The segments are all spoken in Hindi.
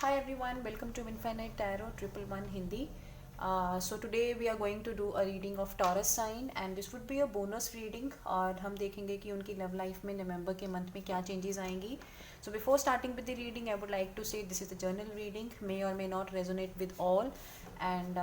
Hi everyone, welcome to Infinite Tarot Triple One Hindi. So today we are going to do a reading of Taurus sign and this would be a bonus reading और हम देखेंगे कि उनकी लव लाइफ में नवंबर के मंथ में क्या चेंजेस आएंगी. So before starting with the reading, I would like to say this is the journal reading, may or may not resonate with all. And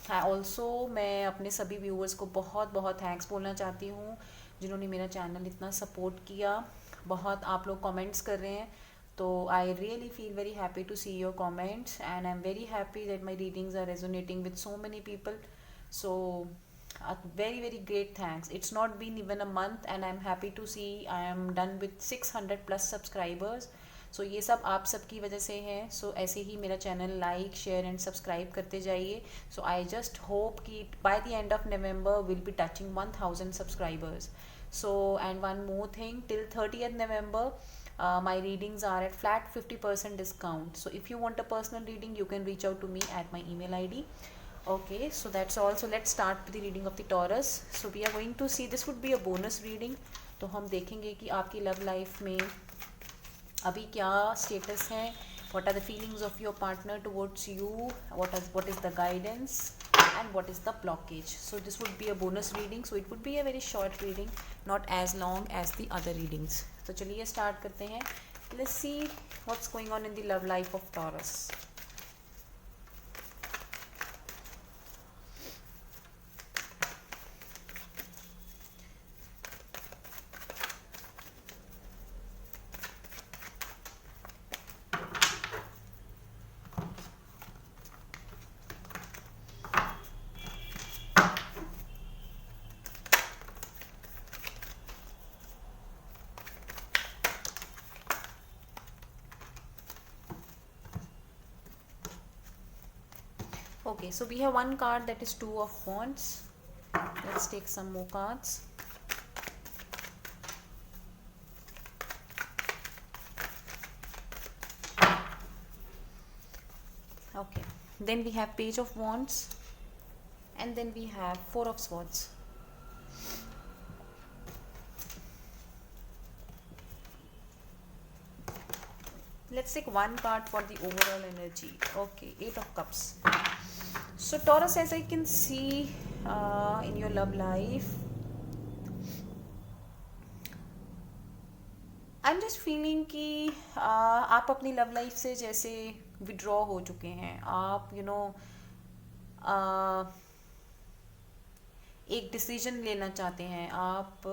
I also मैं अपने सभी व्यूअर्स को बहुत बहुत थैंक्स बोलना चाहती हूँ जिन्होंने मेरा चैनल इतना सपोर्ट किया. बहुत आप लोग कमेंट्स कर रहे हैं तो I really feel very happy to see your comments and I'm very happy that my readings are resonating with so many people. So a very great thanks. It's not been even a month and I'm happy to see I am done with 600 plus subscribers. So ये सब आप सबकी वजह से है. So ऐसे ही मेरा channel like share and subscribe करते जाइए. So I just hope कि by the end of November we'll be touching 1000 subscribers. So and one more thing, till 30th November my readings are at flat 50% discount. So if you want a personal reading you can reach out to me at my email id. Okay, so that's all. So let's start with the reading of the Taurus. So we are going to see, this would be a bonus reading. तो हम देखेंगे कि आपकी लव लाइफ में अभी क्या स्टेटस है. what are the feelings of your partner towards you, what is the guidance and what is the blockage. So this would be a bonus reading, so it would be a very short reading, not as long as the other readings. तो चलिए स्टार्ट करते हैं. Let's see what's going on in the love life of Taurus. Okay, so we have one card that is Two of Wands. Let's take some more cards. Okay, then we have Page of Wands and then we have Four of Swords. Let's take one card for the overall energy. Okay, Eight of Cups. So Taurus, as I can see in your love life, I am just feeling कि आप अपनी लव लाइफ से जैसे विड्रॉ हो चुके हैं. आप एक डिसीजन लेना चाहते हैं. आप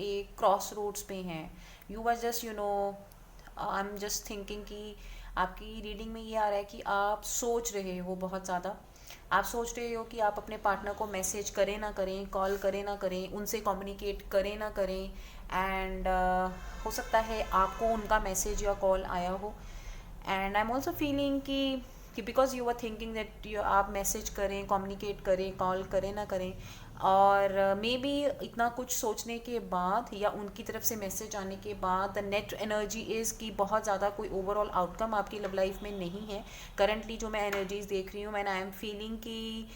एक क्रॉस रोड्स पे हैं. You are just I am just thinking कि आपकी रीडिंग में ये आ रहा है कि आप सोच रहे हो बहुत ज़्यादा. आप सोच रहे हो कि आप अपने पार्टनर को मैसेज करें ना करें, कॉल करें ना करें, उनसे कम्युनिकेट करें ना करें. एंड हो सकता है आपको उनका मैसेज या कॉल आया हो. And I am also feeling कि because you are thinking that आप मैसेज करें, कम्युनिकेट करें, कॉल करें ना करें, और मे बी इतना कुछ सोचने के बाद या उनकी तरफ से मैसेज आने के बाद द नेट एनर्जी इज़ कि बहुत ज़्यादा कोई ओवरऑल आउटकम आपकी लव लाइफ में नहीं है. करंटली जो मैं एनर्जीज देख रही हूँ, मैंने आई एम फीलिंग कि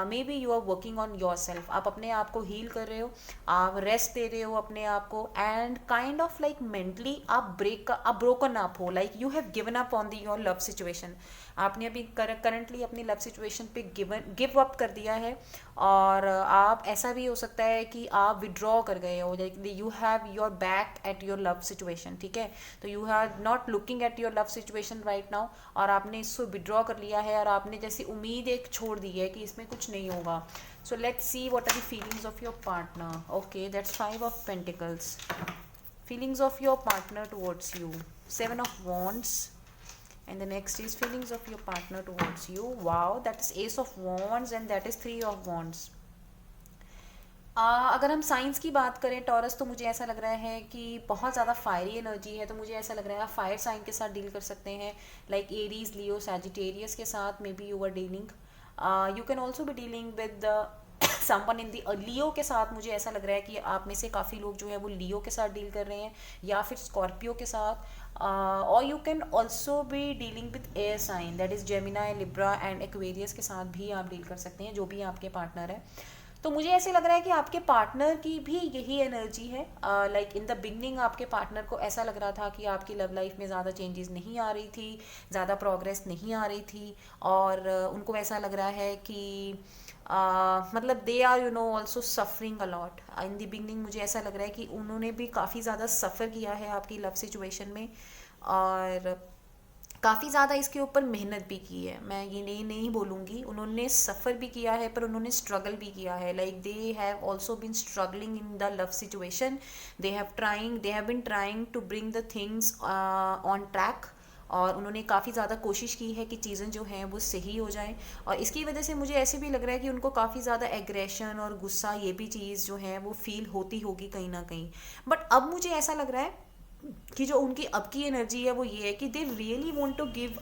maybe you are working on yourself. आप अपने आप को हील कर रहे हो, आप रेस्ट दे रहे हो अपने आप को, and kind of like mentally आप ब्रोकन अप हो, like you have given up on the your love situation. आपने अभी करंटली अपनी लव सिचुएशन पे गिव अप कर दिया है. और आप ऐसा भी हो सकता है कि आप विड्रॉ कर गए हो, like you have your back at your love situation. ठीक है, तो you are not looking at your love situation right now और आपने इसको विड्रॉ कर लिया है और आपने जैसी उम्मीद एक छोड़ दी है कि इसमें कुछ नहीं होगा. So let's see what are the feelings of your partner. Okay, that's five of pentacles. feelings of your partner towards you, Seven of Wands, and the next is feelings of your partner towards you. Wow, that is Ace of Wands and that is Three of Wands. अगर हम साइंस की बात करें टॉरस, तो मुझे ऐसा लग रहा है कि बहुत ज़्यादा फायरी एनर्जी है. तो मुझे ऐसा लग रहा है आप फायर साइन के साथ डील कर सकते हैं, लाइक एरीज, लियो, सैजिटेरियस के साथ maybe you are dealing. You can also be dealing with someone in the Leo के साथ. मुझे ऐसा लग रहा है कि आप में से काफ़ी लोग जो है वो लियो के साथ डील कर रहे हैं या फिर स्कॉर्पियो के साथ. और you can also be dealing with air sign, that is Gemini, Libra and Aquarius के साथ भी आप डील कर सकते हैं, जो भी आपके पार्टनर है. तो मुझे ऐसे लग रहा है कि आपके पार्टनर की भी यही एनर्जी है। लाइक इन द बिगनिंग आपके पार्टनर को ऐसा लग रहा था कि आपकी लव लाइफ में ज़्यादा चेंजेस नहीं आ रही थी, ज़्यादा प्रोग्रेस नहीं आ रही थी, और उनको ऐसा लग रहा है कि मतलब they are also suffering a lot in the beginning. मुझे ऐसा लग रहा है कि उन्होंने भी काफ़ी ज़्यादा सफ़र किया है आपकी लव सिचुएशन में, और काफ़ी ज़्यादा इसके ऊपर मेहनत भी की है। मैं ये नहीं बोलूँगी, उन्होंने सफ़र भी किया है पर उन्होंने स्ट्रगल भी किया है। Like they have also been struggling in the love situation, they have been trying to bring the things on track, और उन्होंने काफ़ी ज़्यादा कोशिश की है कि चीज़ें जो हैं वो सही हो जाएं। और इसकी वजह से मुझे ऐसे भी लग रहा है कि उनको काफ़ी ज़्यादा एग्रेशन और गुस्सा, ये भी चीज़ जो है वो फील होती होगी कहीं ना कहीं। बट अब मुझे ऐसा लग रहा है कि जो उनकी अब की एनर्जी है वो ये है कि they really want to give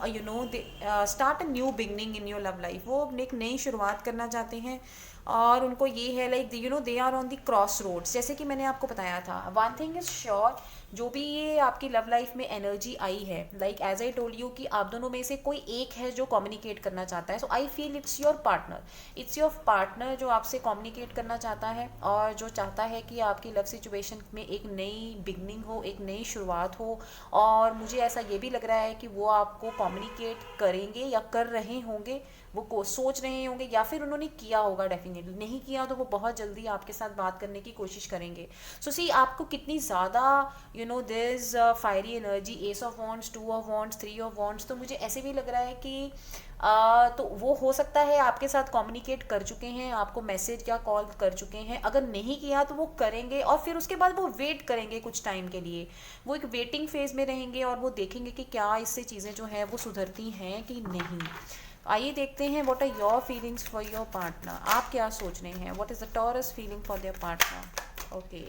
they start a new beginning in your love life. वो अपने एक नई शुरुआत करना चाहते हैं, और उनको ये है like they are on the crossroads. जैसे कि मैंने आपको बताया था, वन थिंग इज श्योर, जो भी ये आपकी लव लाइफ में एनर्जी आई है, like as I told you कि आप दोनों में से कोई एक है जो कम्युनिकेट करना चाहता है। So I feel it's your partner, it's your partner जो आपसे कम्युनिकेट करना चाहता है, और जो चाहता है कि आपकी लव सिचुएशन में एक नई बिगनिंग हो, एक नई शुरुआत हो। और मुझे ऐसा ये भी लग रहा है कि वो आपको कम्युनिकेट करेंगे या कर रहे होंगे, वो को सोच रहे होंगे, या फिर उन्होंने किया होगा। डेफिनेटली नहीं किया तो वो बहुत जल्दी आपके साथ बात करने की कोशिश करेंगे। सो सी आपको कितनी ज़्यादा there is fiery energy, ace of wands, two of wands, three of wands. तो मुझे ऐसे भी लग रहा है कि तो वो हो सकता है आपके साथ कम्युनिकेट कर चुके हैं, आपको मैसेज या कॉल कर चुके हैं। अगर नहीं किया तो वो करेंगे, और फिर उसके बाद वो वेट करेंगे कुछ टाइम के लिए। वो एक वेटिंग फेज में रहेंगे और वो देखेंगे कि क्या इससे चीज़ें जो हैं वो सुधरती हैं कि नहीं। आइए देखते हैं what are your feelings for your partner. आप क्या सोच रहे हैं? What is the Taurus feeling for their partner? Okay,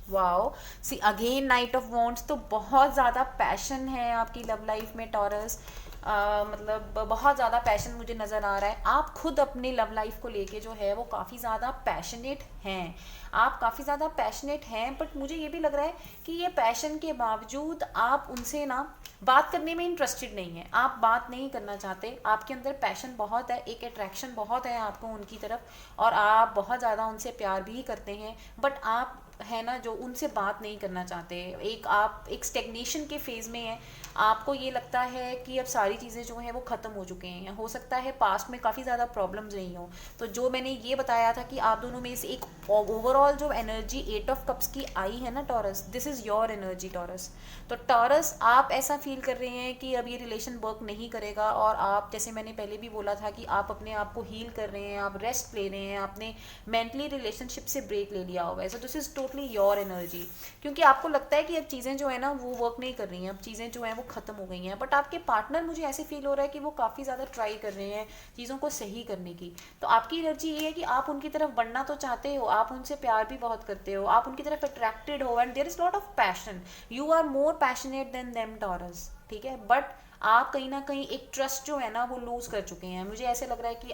wow, see again knight of wands. तो बहुत ज़्यादा पैशन है आपकी लव लाइफ में टॉरस। मतलब बहुत ज़्यादा पैशन मुझे नज़र आ रहा है। आप खुद अपनी लव लाइफ को लेके जो है वो काफ़ी ज़्यादा पैशनेट हैं, आप काफ़ी ज़्यादा पैशनेट हैं। बट मुझे ये भी लग रहा है कि ये पैशन के बावजूद आप उनसे ना बात करने में इंटरेस्टेड नहीं है, आप बात नहीं करना चाहते। आपके अंदर पैशन बहुत है, एक अट्रैक्शन बहुत है आपको उनकी तरफ, और आप बहुत ज़्यादा उनसे प्यार भी करते हैं। बट आप है ना जो उनसे बात नहीं करना चाहते, आप एक स्टेग्नेशन के फेज़ में हैं। आपको ये लगता है कि अब सारी चीज़ें जो हैं वो ख़त्म हो चुके हैं। हो सकता है पास्ट में काफ़ी ज़्यादा प्रॉब्लम्स रही हों। तो जो मैंने ये बताया था कि आप दोनों में से एक ओवरऑल जो एनर्जी 8 ऑफ कप्स की आई है ना taurus, this is your energy taurus. तो टॉरस आप ऐसा फील कर रहे हैं कि अब ये रिलेशन वर्क नहीं करेगा, और आप, जैसे मैंने पहले भी बोला था, कि आप अपने आप को हील कर रहे हैं, आप रेस्ट ले रहे हैं, आपने मेंटली रिलेशनशिप से ब्रेक ले लिया होगा। So this is totally your energy, क्योंकि आपको लगता है कि अब चीज़ें जो है ना वो वर्क नहीं कर रही हैं, अब चीज़ें जो हैं वो ख़त्म हो गई हैं। बट आपके पार्टनर, मुझे ऐसे फील हो रहा है कि वो काफ़ी ज़्यादा ट्राई कर रहे हैं चीज़ों को सही करने की। तो आपकी एनर्जी ये है कि आप उनकी तरफ बढ़ना तो चाहते हो, आप उनसे प्यार भी बहुत करते हो, आप उनकी तरफ अट्रैक्टेड हो, and there is lot of passion, you are more passionate than them Taurus, ठीक है। बट आप कहीं ना कहीं एक ट्रस्ट जो है ना वो लूज़ कर चुके हैं। मुझे ऐसे लग रहा है कि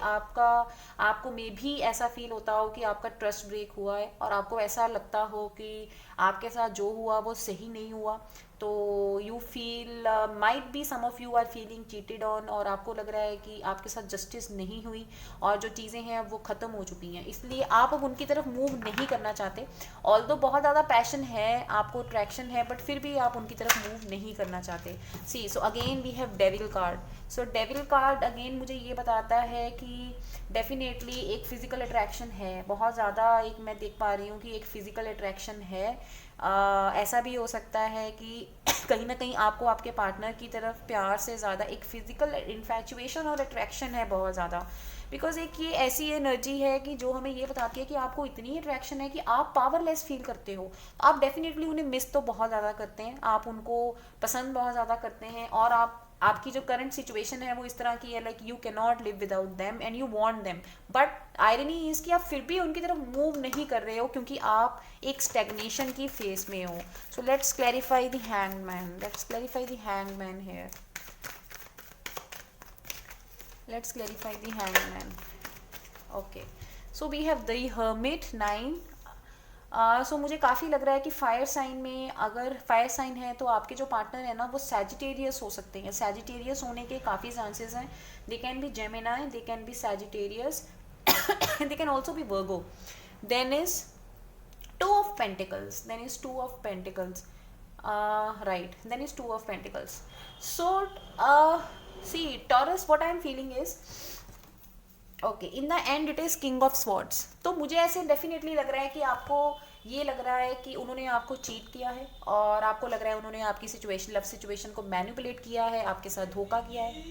आपको मे भी ऐसा फील होता हो कि आपका ट्रस्ट ब्रेक हुआ है, और आपको ऐसा लगता हो कि आपके साथ जो हुआ वो सही नहीं हुआ। तो you feel, might be some of you are feeling cheated on, और आपको लग रहा है कि आपके साथ जस्टिस नहीं हुई, और जो चीज़ें हैं वो ख़त्म हो चुकी हैं, इसलिए आप अब उनकी तरफ मूव नहीं करना चाहते। ऑल्दो बहुत ज़्यादा पैशन है, आपको अट्रैक्शन है, बट फिर भी आप उनकी तरफ मूव नहीं करना चाहते। See, so again we have devil card. So devil card again मुझे ये बताता है कि डेफिनेटली एक फ़िज़िकल अट्रैक्शन है, बहुत ज़्यादा एक मैं देख पा रही हूँ कि एक फ़िज़िकल अट्रैक्शन है। ऐसा भी हो सकता है कि कहीं ना कहीं आपको आपके पार्टनर की तरफ प्यार से ज़्यादा एक फ़िज़िकल इन्फैचुएशन और अट्रैक्शन है बहुत ज़्यादा। बिकॉज एक ये ऐसी एनर्जी है कि जो हमें ये बताती है कि आपको इतनी अट्रैक्शन है कि आप पावरलेस फील करते हो। आप डेफिनेटली उन्हें मिस तो बहुत ज़्यादा करते हैं, आप उनको पसंद बहुत ज़्यादा करते हैं, और आपकी जो करंट सिचुएशन है वो इस तरह की है, like you can not live without them and you want them. But irony is कि आप फिर भी उनकी तरफ मूव नहीं कर रहे हो, क्योंकि आप एक स्टेग्नेशन की फेज में हो। So let's clarify the hangman, let's clarify the hangman here, let's clarify the hangman. Okay, so we have the hermit 9. सो मुझे काफ़ी लग रहा है कि फायर साइन में, अगर फायर साइन है तो आपके जो पार्टनर है ना वो सैजिटेरियस हो सकते हैं। सैजिटेरियस होने के काफ़ी चांसेस हैं। They can be Gemini, they can be Sagittarius, they can also be Virgo. Then is Two of Pentacles. Then is Two of Pentacles. Right. Then is Two of Pentacles. So, see, Taurus, what I am feeling is, okay, in the end it is king of swords. तो मुझे ऐसे डेफिनेटली लग रहा है कि आपको ये लग रहा है कि उन्होंने आपको चीट किया है, और आपको लग रहा है उन्होंने आपकी सिचुएशन, लव सिचुएशन को मैनिपुलेट किया है, आपके साथ धोखा किया है.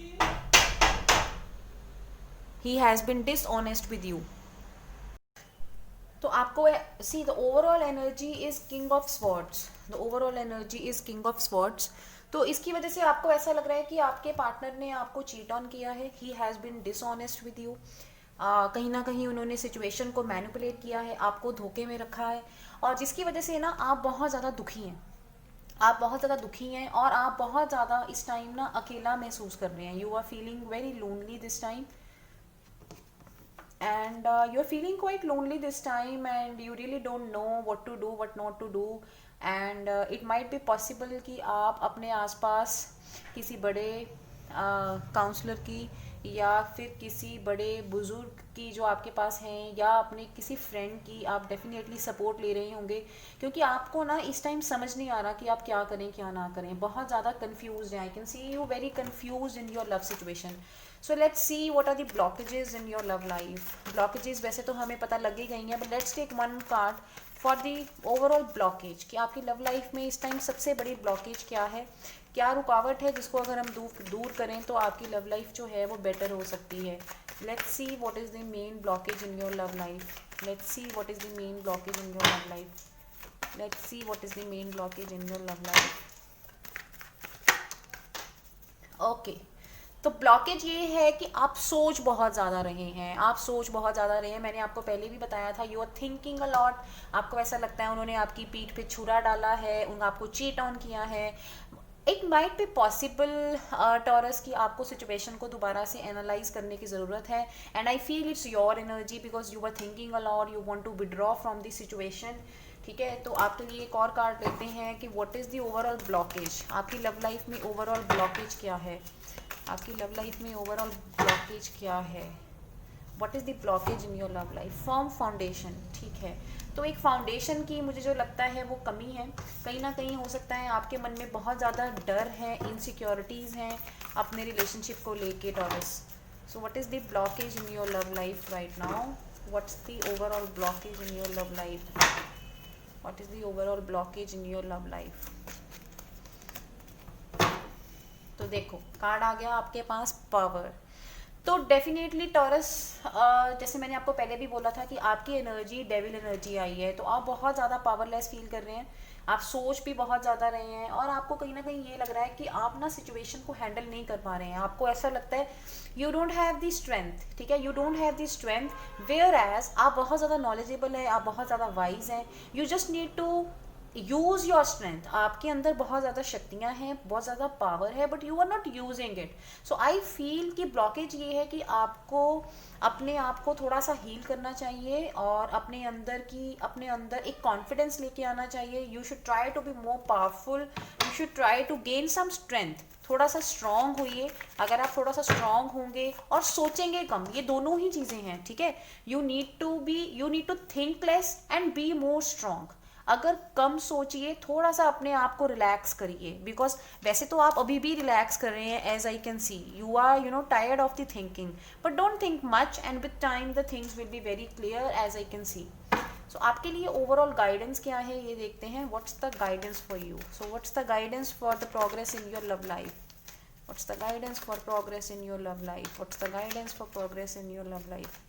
He has been dishonest with you. तो आपको see the overall energy is king of swords. The overall energy is king of swords. तो इसकी वजह से आपको ऐसा लग रहा है कि आपके पार्टनर ने आपको चीट ऑन किया है. He has been dishonest with you. कहीं ना कहीं उन्होंने सिचुएशन को मैनिपुलेट किया है, आपको धोखे में रखा है, और जिसकी वजह से ना आप बहुत ज़्यादा दुखी हैं. आप बहुत ज़्यादा दुखी हैं और आप बहुत ज़्यादा इस टाइम ना अकेला महसूस कर रहे हैं. You are feeling very lonely this time, and you're feeling quite lonely this time, and you really don't know what to do, what not to do. And it might be possible कि आप अपने आसपास किसी बड़े काउंसलर की या फिर किसी बड़े बुज़ुर्ग की जो आपके पास हैं, या अपने किसी फ्रेंड की आप डेफिनेटली सपोर्ट ले रहे होंगे, क्योंकि आपको ना इस टाइम समझ नहीं आ रहा कि आप क्या करें क्या ना करें. बहुत ज़्यादा कन्फ्यूज हैं. I can see you very confuse in your love situation. So let's see what are the blockages in your love life. Blockages वैसे तो हमें पता लग ही गई हैं, but let's take one card for the overall blockage, कि आपकी लव लाइफ में इस टाइम सबसे बड़ी ब्लॉकेज क्या है, क्या रुकावट है जिसको अगर हम दूर करें तो आपकी लव लाइफ जो है वो बेटर हो सकती है. Let's see what is the main blockage in your love life. Let's see what is the main blockage in your love life. Let's see what is the main blockage in your love life. Okay, तो ब्लॉकेज ये है कि आप सोच बहुत ज़्यादा रहे हैं. आप सोच बहुत ज़्यादा रहे हैं. मैंने आपको पहले भी बताया था, you are thinking a lot. आपको ऐसा लगता है उन्होंने आपकी पीठ पे छुरा डाला है, आपको चीट ऑन किया है. It might be possible taurus की आपको सिचुएशन को दोबारा से एनालाइज करने की ज़रूरत है. And I feel it's your energy because you are thinking a lot, you want to withdraw from this situation. ठीक है, तो आपके लिए एक और कार्ड लेते हैं कि what is the overall blockage. आपकी लव लाइफ में ओवरऑल ब्लॉकेज क्या है. आपकी लव लाइफ में ओवरऑल ब्लॉकेज क्या है. What is the blockage in your love life. Firm foundation. ठीक है, तो एक फाउंडेशन की मुझे जो लगता है वो कमी है. कहीं ना कहीं हो सकता है आपके मन में बहुत ज़्यादा डर है, इनसिक्योरिटीज़ हैं अपने रिलेशनशिप को लेके taurus. So what is the blockage in your love life right now. What's the overall blockage in your love life. What is the overall blockage in your love life. तो देखो, कार्ड आ गया आपके पास पावर. तो डेफिनेटली टॉरस, जैसे मैंने आपको पहले भी बोला था कि आपकी एनर्जी डेविल एनर्जी आई है, तो आप बहुत ज़्यादा पावरलेस फील कर रहे हैं. आप सोच भी बहुत ज़्यादा रहे हैं, और आपको कहीं ना कहीं ये लग रहा है कि आप ना सिचुएशन को हैंडल नहीं कर पा रहे हैं. आपको ऐसा लगता है you don't have the strength. ठीक है, you don't have the strength, whereas आप बहुत ज़्यादा नॉलेजेबल हैं, आप बहुत ज़्यादा वाइज हैं. You just need to use your strength. आपके अंदर बहुत ज़्यादा शक्तियाँ हैं, बहुत ज़्यादा पावर है, but you are not using it. So I feel कि ब्लॉकेज ये है कि आपको अपने आप को थोड़ा सा हील करना चाहिए, और अपने अंदर एक कॉन्फिडेंस लेके आना चाहिए. You should try to be more powerful. You should try to gain some strength. थोड़ा सा स्ट्रांग होइए. अगर आप थोड़ा सा स्ट्रांग होंगे और सोचेंगे कम, ये दोनों ही चीज़ें हैं. ठीक है, you need to think less and be more strong. अगर कम सोचिए, थोड़ा सा अपने आप को रिलैक्स करिए, बिकॉज वैसे तो आप अभी भी रिलैक्स कर रहे हैं. As I can see you are tired of the thinking, but don't think much, and with time the things will be very clear as I can see. So आपके लिए ओवरऑल गाइडेंस क्या है ये देखते हैं. What's the guidance for you. So what's the guidance for the progress in your love life. What's the guidance for progress in your love life. What's the guidance for progress in your love life.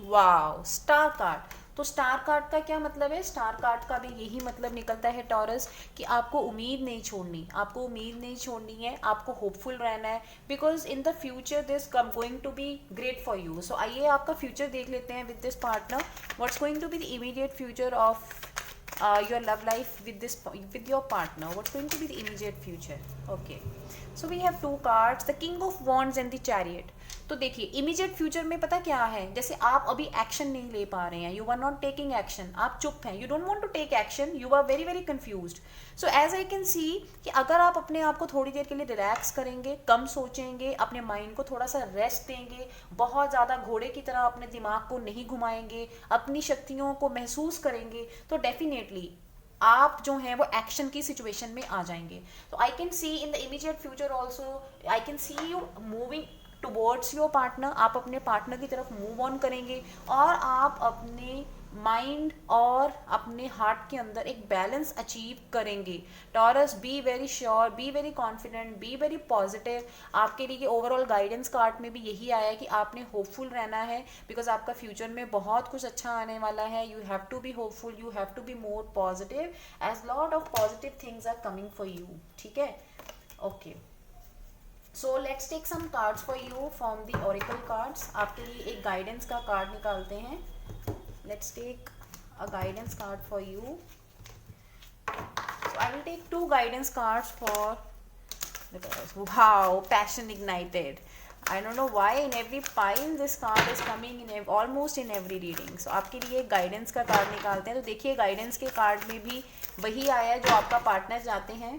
Wow, star card. तो स्टार कार्ड का क्या मतलब है. स्टार कार्ड का भी यही मतलब निकलता है टॉरस, कि आपको उम्मीद नहीं छोड़नी. आपको उम्मीद नहीं छोड़नी है, आपको होपफुल रहना है, because in the future this come going to be great for you. So आइए आपका फ्यूचर देख लेते हैं with this partner. What's going to be the immediate future of your love life with your partner. What's going to be the immediate future? Okay, so we have two cards, the King of Wands and the Chariot. तो देखिए इमीडिएट फ्यूचर में पता क्या है, जैसे आप अभी एक्शन नहीं ले पा रहे हैं, you are not taking action, आप चुप हैं, you don't want to take action, you are very very confused. So as I can see कि अगर आप अपने आप को थोड़ी देर के लिए रिलैक्स करेंगे, कम सोचेंगे, अपने माइंड को थोड़ा सा रेस्ट देंगे, बहुत ज़्यादा घोड़े की तरह अपने दिमाग को नहीं घुमाएंगे, अपनी शक्तियों को महसूस करेंगे, तो डेफिनेटली आप जो हैं वो एक्शन की सिचुएशन में आ जाएंगे. तो आई can C in the immediate future also, I can see you moving towards your partner. आप अपने पार्टनर की तरफ मूव ऑन करेंगे और आप अपने माइंड और अपने हार्ट के अंदर एक बैलेंस अचीव करेंगे. Taurus, be very sure, be very confident, be very positive. आपके लिए ओवरऑल गाइडेंस कार्ड में भी यही आया है कि आपने होपफुल रहना है, बिकॉज आपका फ्यूचर में बहुत कुछ अच्छा आने वाला है. You have to be hopeful, you have to be more positive, as lot of positive things are coming for you. ठीक है, okay. So let's take some cards for you from the oracle cards. आपके लिए एक गाइडेंस का कार्ड निकालते हैं. Let's take a guidance card for you. So I will take two guidance cards for, wow, passion ignited. I don't know why in every pile this card is coming in almost in every reading. So आपके लिए गाइडेंस का कार्ड निकालते हैं. तो देखिए गाइडेंस के कार्ड में भी वही आया जो आपका पार्टनर चाहते हैं.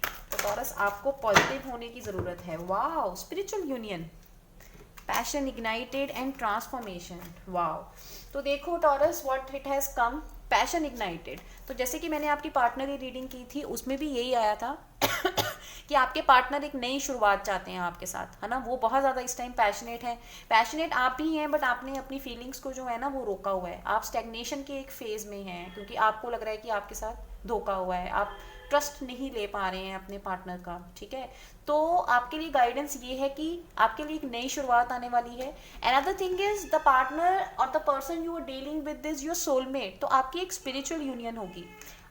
तो टॉरस आपको पॉजिटिव होने की ज़रूरत है. Wow, spiritual union, passion ignited and transformation. Wow. तो देखो taurus, what it has come, passion ignited. तो जैसे कि मैंने आपकी पार्टनर की रीडिंग की थी, उसमें भी यही आया था कि आपके पार्टनर एक नई शुरुआत चाहते हैं आपके साथ, है ना. वो बहुत ज़्यादा इस टाइम पैशनेट है. पैशनेट आप भी हैं, बट आपने अपनी फीलिंग्स को जो है ना वो रोका हुआ है. आप स्टैग्नेशन के एक फेज़ में हैं, क्योंकि आपको लग रहा है कि आपके साथ धोखा हुआ है, आप ट्रस्ट नहीं ले पा रहे हैं अपने पार्टनर का. ठीक है, तो आपके लिए गाइडेंस ये है कि आपके लिए एक नई शुरुआत आने वाली है. Another thing is the partner और the person you are dealing with is your soulmate. तो आपकी एक स्पिरिचुअल यूनियन होगी.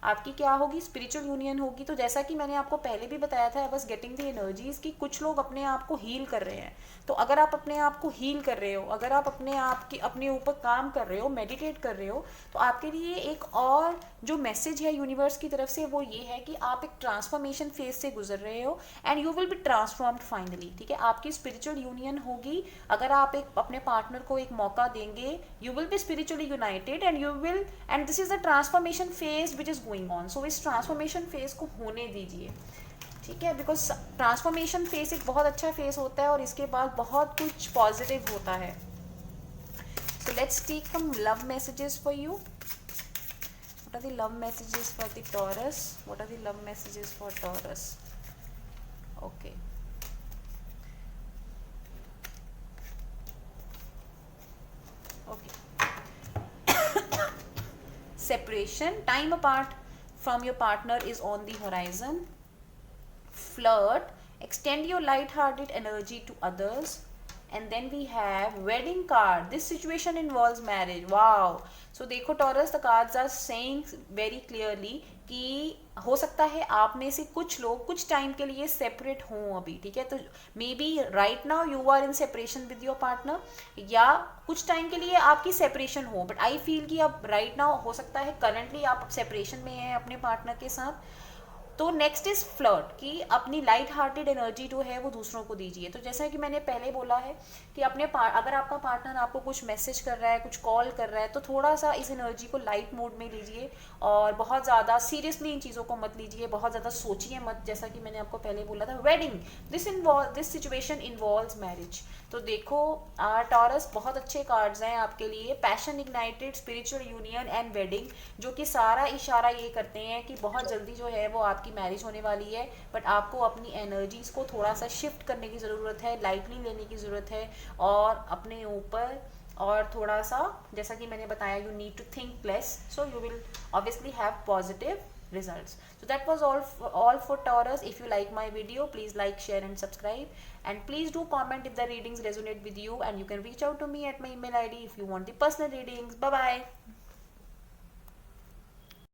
आपकी क्या होगी, स्पिरिचुअल यूनियन होगी. तो जैसा कि मैंने आपको पहले भी बताया था, बस गेटिंग द एनर्जीज कि कुछ लोग अपने आप को हील कर रहे हैं. तो अगर आप अपने आप को हील कर रहे हो, अगर आप अपने आप की अपने ऊपर काम कर रहे हो, मेडिटेट कर रहे हो, तो आपके लिए एक और जो मैसेज है यूनिवर्स की तरफ से वो ये है कि आप एक ट्रांसफॉर्मेशन फेज से गुजर रहे हो and you will be transformed finally. ठीक है, आपकी स्पिरिचुअल यूनियन होगी. अगर आप एक अपने पार्टनर को एक मौका देंगे, you will be spiritually united and you will, and this is the transformation phase which is going on. So इस ट्रांसफॉर्मेशन फेज को होने दीजिए. ठीक है, बिकॉज ट्रांसफॉर्मेशन फेज एक बहुत अच्छा फेज होता है और इसके बाद बहुत कुछ पॉजिटिव होता है. So let's take some love messages for you. What are the love messages for the Taurus? What are the love messages for Taurus? Okay. Okay. Separation, time apart from your partner is on the horizon. Flirt, extend your light-hearted energy to others. And then we have wedding card. This situation involves marriage. Wow. So देखो Taurus, the cards are saying very clearly कि हो सकता है आप में से कुछ लोग कुछ टाइम के लिए सेपरेट हों अभी. ठीक है, तो maybe right now you are in separation with your partner, या कुछ टाइम के लिए आपकी सेपरेशन हो. बट आई फील कि अब राइट नाउ हो सकता है करंटली आप सेपरेशन में हैं अपने पार्टनर के साथ. तो नेक्स्ट इज फ्लर्ट, कि अपनी लाइट हार्टेड एनर्जी जो है वो दूसरों को दीजिए. तो जैसा कि मैंने पहले बोला है कि अगर आपका पार्टनर आपको कुछ मैसेज कर रहा है, कुछ कॉल कर रहा है, तो थोड़ा सा इस एनर्जी को लाइट मोड में लीजिए और बहुत ज़्यादा सीरियसली इन चीज़ों को मत लीजिए, बहुत ज़्यादा सोचिए मत. जैसा कि मैंने आपको पहले बोला था, wedding, this situation involves marriage. तो देखो टॉरस, बहुत अच्छे कार्ड्स हैं आपके लिए. Passion ignited, spiritual union and wedding, जो कि सारा इशारा ये करते हैं कि बहुत जल्दी जो है वो आपकी मैरिज होने वाली है. बट आपको अपनी एनर्जीज को थोड़ा सा शिफ्ट करने की ज़रूरत है, लाइटली लेने की ज़रूरत है और अपने ऊपर और थोड़ा सा, जैसा कि मैंने बताया, you need to think less, so you will obviously have positive results. So that was all for Taurus. If you like my video, please like, share and subscribe, and please do comment if the readings resonate with you, and you can reach out to me at my email ID if you want the personal readings. Bye bye.